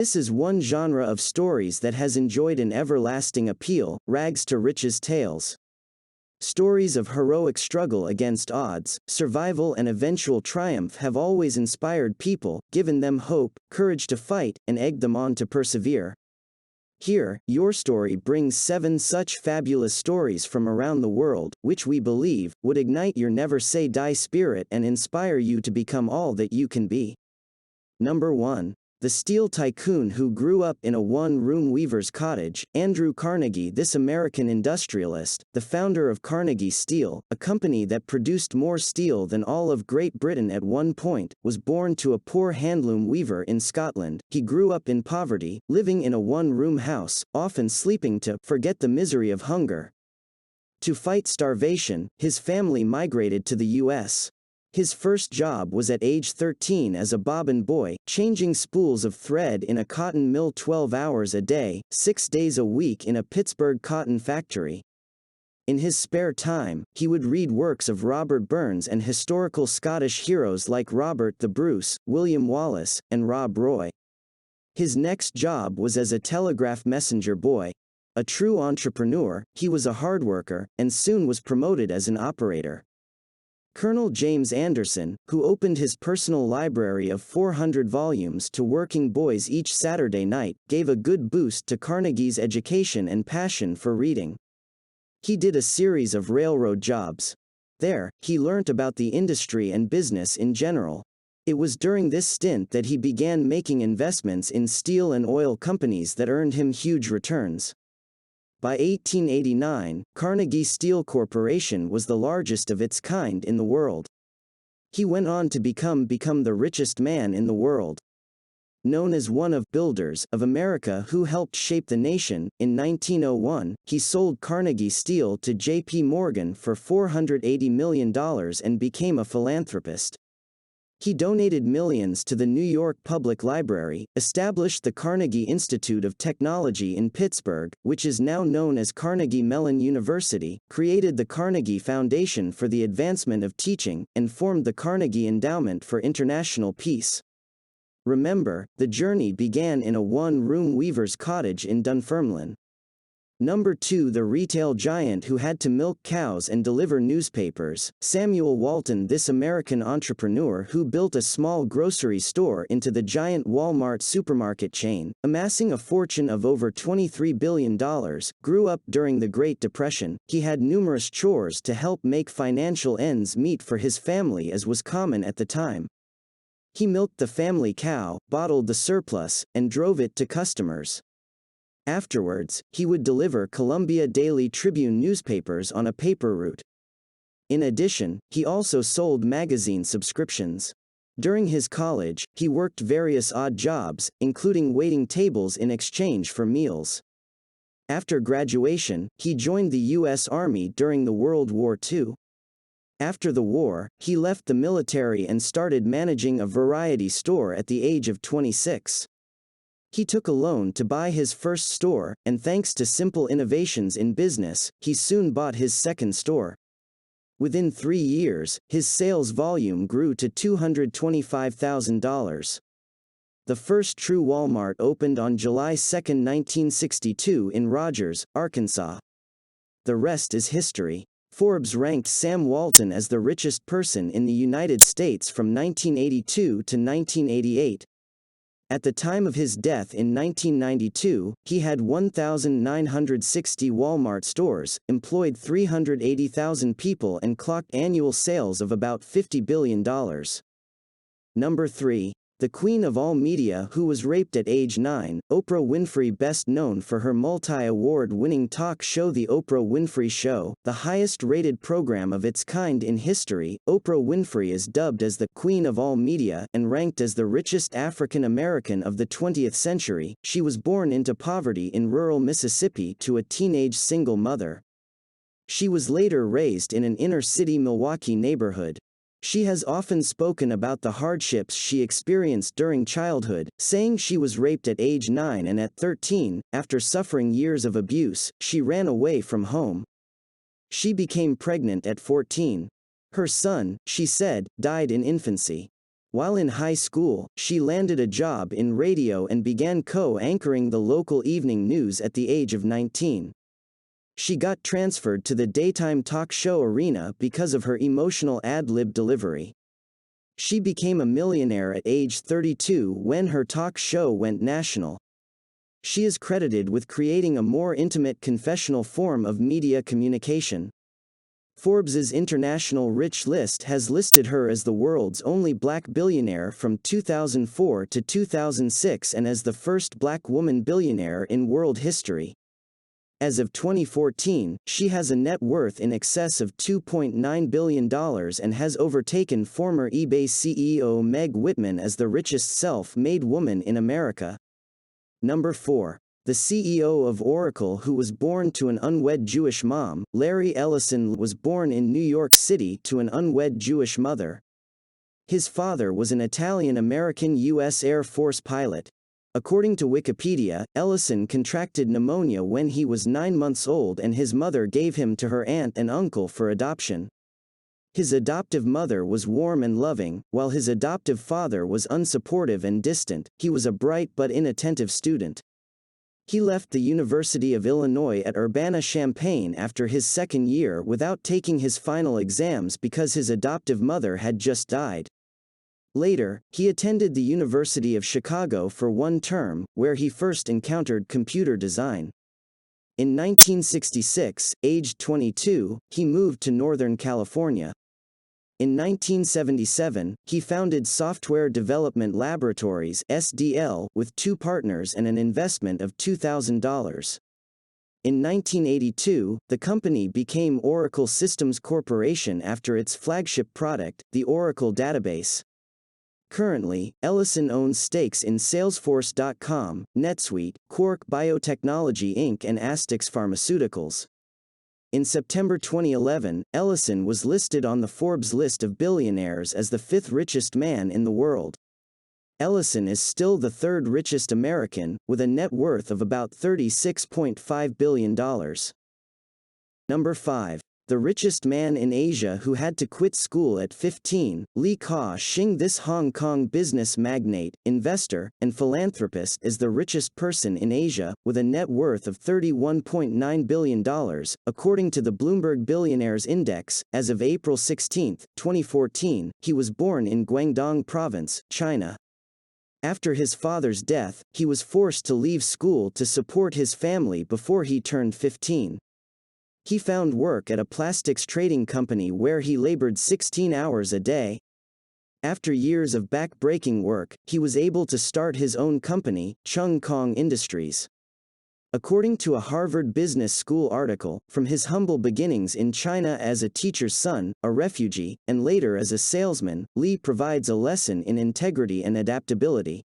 This is one genre of stories that has enjoyed an everlasting appeal, rags to riches tales. Stories of heroic struggle against odds, survival and eventual triumph have always inspired people, given them hope, courage to fight, and egged them on to persevere. Here, your story brings 7 such fabulous stories from around the world, which we believe would ignite your never say die spirit and inspire you to become all that you can be. Number 1. The steel tycoon who grew up in a one-room weaver's cottage, Andrew Carnegie. This American industrialist, the founder of Carnegie Steel, a company that produced more steel than all of Great Britain at one point, was born to a poor handloom weaver in Scotland. He grew up in poverty, living in a one-room house, often sleeping to forget the misery of hunger. To fight starvation, his family migrated to the U.S. His first job was at age 13 as a bobbin boy, changing spools of thread in a cotton mill 12 hours a day, 6 days a week in a Pittsburgh cotton factory. In his spare time, he would read works of Robert Burns and historical Scottish heroes like Robert the Bruce, William Wallace, and Rob Roy. His next job was as a telegraph messenger boy. A true entrepreneur, he was a hard worker, and soon was promoted as an operator. Colonel James Anderson, who opened his personal library of 400 volumes to working boys each Saturday night, gave a good boost to Carnegie's education and passion for reading. He did a series of railroad jobs. There, he learnt about the industry and business in general. It was during this stint that he began making investments in steel and oil companies that earned him huge returns. By 1889, Carnegie Steel Corporation was the largest of its kind in the world. He went on to become the richest man in the world. Known as one of builders of America who helped shape the nation, in 1901, he sold Carnegie Steel to J.P. Morgan for $480 million and became a philanthropist. He donated millions to the New York Public Library, established the Carnegie Institute of Technology in Pittsburgh, which is now known as Carnegie Mellon University, created the Carnegie Foundation for the Advancement of Teaching, and formed the Carnegie Endowment for International Peace. Remember, the journey began in a one-room weaver's cottage in Dunfermline. Number 2. The retail giant who had to milk cows and deliver newspapers, Samuel Walton. This American entrepreneur who built a small grocery store into the giant Walmart supermarket chain, amassing a fortune of over $23 billion, grew up during the Great Depression. He had numerous chores to help make financial ends meet for his family, as was common at the time. He milked the family cow, bottled the surplus, and drove it to customers. Afterwards, he would deliver Columbia Daily Tribune newspapers on a paper route. In addition, he also sold magazine subscriptions. During his college, he worked various odd jobs, including waiting tables in exchange for meals. After graduation, he joined the U.S. Army during the World War II. After the war, he left the military and started managing a variety store at the age of 26. He took a loan to buy his first store, and thanks to simple innovations in business, he soon bought his second store. Within 3 years, his sales volume grew to $225,000. The first true Walmart opened on July 2, 1962 in Rogers, Arkansas. The rest is history. Forbes ranked Sam Walton as the richest person in the United States from 1982 to 1988. At the time of his death in 1992, he had 1,960 Walmart stores, employed 380,000 people and clocked annual sales of about $50 billion. Number 3. The queen of all media who was raped at age 9, Oprah Winfrey. Best known for her multi-award-winning talk show The Oprah Winfrey Show, the highest-rated program of its kind in history, Oprah Winfrey is dubbed as the queen of all media and ranked as the richest African American of the 20th century. She was born into poverty in rural Mississippi to a teenage single mother. She was later raised in an inner-city Milwaukee neighborhood. She has often spoken about the hardships she experienced during childhood, saying she was raped at age 9 and at 13, after suffering years of abuse, she ran away from home. She became pregnant at 14. Her son, she said, died in infancy. While in high school, she landed a job in radio and began co-anchoring the local evening news at the age of 19. She got transferred to the daytime talk show arena because of her emotional ad-lib delivery. She became a millionaire at age 32 when her talk show went national. She is credited with creating a more intimate confessional form of media communication. Forbes's International Rich List has listed her as the world's only black billionaire from 2004 to 2006 and as the first black woman billionaire in world history. As of 2014, she has a net worth in excess of $2.9 billion and has overtaken former eBay CEO Meg Whitman as the richest self-made woman in America. Number 4. The CEO of Oracle, who was born to an unwed Jewish mom. Larry Ellison was born in New York City to an unwed Jewish mother. His father was an Italian-American U.S. Air Force pilot. According to Wikipedia, Ellison contracted pneumonia when he was 9 months old and his mother gave him to her aunt and uncle for adoption. His adoptive mother was warm and loving, while his adoptive father was unsupportive and distant. He was a bright but inattentive student. He left the University of Illinois at Urbana-Champaign after his second year without taking his final exams because his adoptive mother had just died. Later, he attended the University of Chicago for one term, where he first encountered computer design. In 1966, aged 22, he moved to Northern California. In 1977, he founded Software Development Laboratories (SDL) with 2 partners and an investment of $2,000. In 1982, the company became Oracle Systems Corporation after its flagship product, the Oracle Database. Currently, Ellison owns stakes in Salesforce.com, NetSuite, Quark Biotechnology Inc. and Astix Pharmaceuticals. In September 2011, Ellison was listed on the Forbes list of billionaires as the 5th richest man in the world. Ellison is still the 3rd richest American, with a net worth of about $36.5 billion. Number 5. The richest man in Asia who had to quit school at 15, Li Ka-shing. This Hong Kong business magnate, investor, and philanthropist is the richest person in Asia, with a net worth of $31.9 billion, according to the Bloomberg Billionaires Index. As of April 16, 2014, he was born in Guangdong Province, China. After his father's death, he was forced to leave school to support his family before he turned 15. He found work at a plastics trading company where he labored 16 hours a day. After years of back-breaking work, he was able to start his own company, Chung Kong Industries. According to a Harvard Business School article, from his humble beginnings in China as a teacher's son, a refugee, and later as a salesman, Li provides a lesson in integrity and adaptability.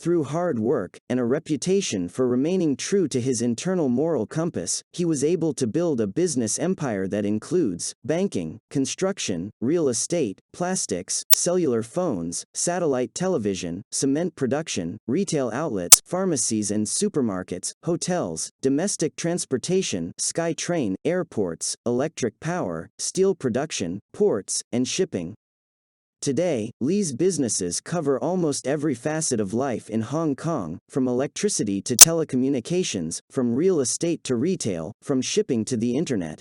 Through hard work, and a reputation for remaining true to his internal moral compass, he was able to build a business empire that includes banking, construction, real estate, plastics, cellular phones, satellite television, cement production, retail outlets, pharmacies and supermarkets, hotels, domestic transportation, SkyTrain, airports, electric power, steel production, ports, and shipping. Today, Li's businesses cover almost every facet of life in Hong Kong, from electricity to telecommunications, from real estate to retail, from shipping to the internet.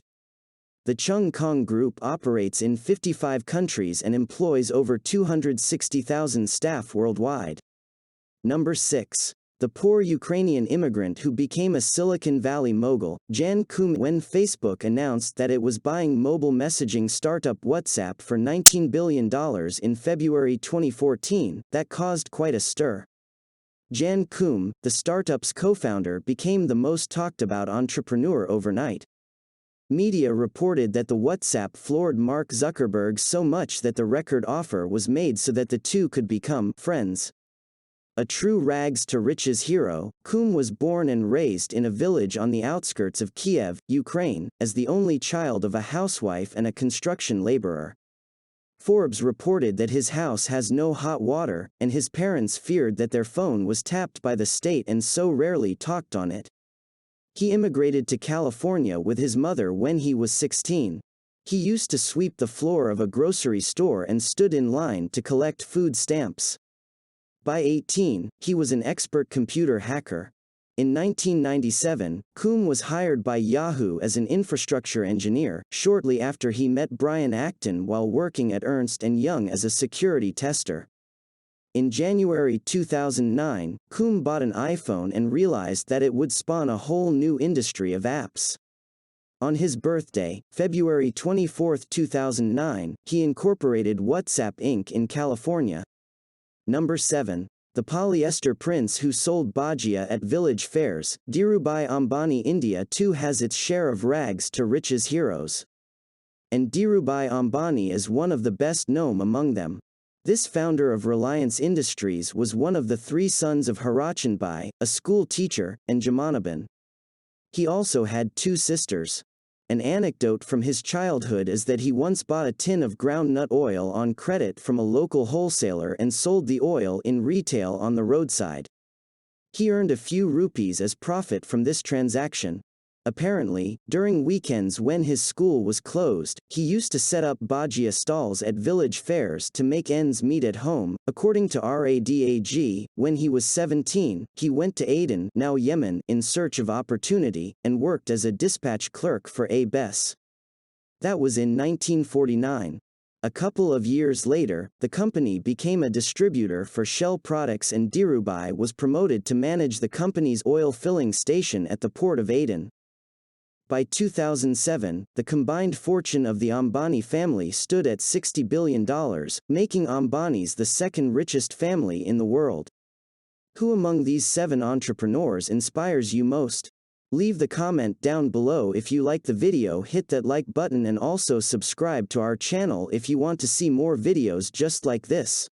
The Chung Kong Group operates in 55 countries and employs over 260,000 staff worldwide. Number 6. The poor Ukrainian immigrant who became a Silicon Valley mogul, Jan Koum. When Facebook announced that it was buying mobile messaging startup WhatsApp for $19 billion in February 2014, that caused quite a stir. Jan Koum, the startup's co-founder, became the most talked about entrepreneur overnight. Media reported that the WhatsApp floored Mark Zuckerberg so much that the record offer was made so that the two could become friends. A true rags to riches hero, Koum was born and raised in a village on the outskirts of Kiev, Ukraine, as the only child of a housewife and a construction laborer. Forbes reported that his house has no hot water, and his parents feared that their phone was tapped by the state and so rarely talked on it. He immigrated to California with his mother when he was 16. He used to sweep the floor of a grocery store and stood in line to collect food stamps. By 18, he was an expert computer hacker. In 1997, Coombe was hired by Yahoo as an infrastructure engineer, shortly after he met Brian Acton while working at Ernst & Young as a security tester. In January 2009, Coombe bought an iPhone and realized that it would spawn a whole new industry of apps. On his birthday, February 24, 2009, he incorporated WhatsApp Inc. in California. Number 7. The polyester prince who sold bhajia at village fairs. Dhirubhai Ambani. India too has its share of rags to riches heroes. And Dhirubhai Ambani is one of the best known among them. This founder of Reliance Industries was one of the 3 sons of Harachandbai, a school teacher, and Jamanaban. He also had 2 sisters. An anecdote from his childhood is that he once bought a tin of groundnut oil on credit from a local wholesaler and sold the oil in retail on the roadside. He earned a few rupees as profit from this transaction. Apparently, during weekends when his school was closed, he used to set up bhajia stalls at village fairs to make ends meet at home. According to RADAG, when he was 17, he went to Aden, now Yemen, in search of opportunity, and worked as a dispatch clerk for ABS. That was in 1949. A couple of years later, the company became a distributor for Shell products and Dhirubhai was promoted to manage the company's oil filling station at the port of Aden. By 2007, the combined fortune of the Ambani family stood at $60 billion, making Ambanis the second richest family in the world. Who among these 7 entrepreneurs inspires you most? Leave the comment down below if you like the video, hit that like button and also subscribe to our channel if you want to see more videos just like this.